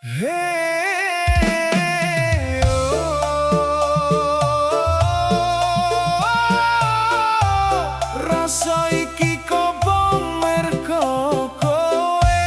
Hey, rasa iki kobong merko kowe.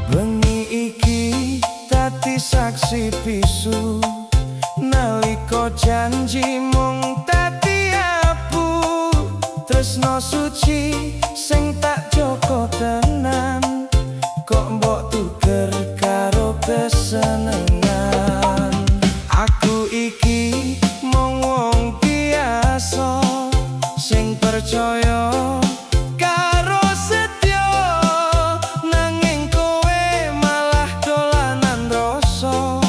Bengi iki dadi saksi bisu nalika janji mung dadi abu. Tresno suci sing tak jaga tenan kok mbok tuker karo kesenengan. Aku iki mung wong biasa sing percaya karo setya, nanging kowe malah dolanan rasa.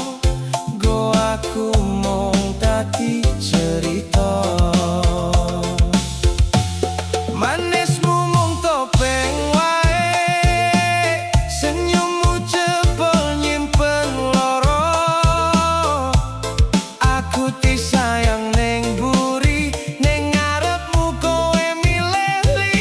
Go aku mung dadi cerita, manismu mung topeng wae, senyummu jebol nyimpen lara. Aku disayang ning buri, ning ngarepmu kowe milih liya.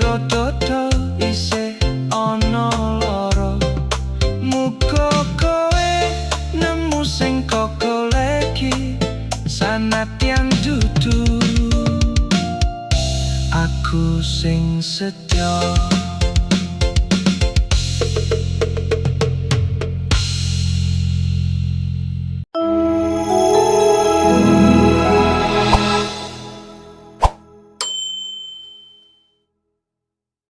loro dodo isih ana loro. Muga kowe nemu sing kok goleki sanadyan dudu aku sing setya.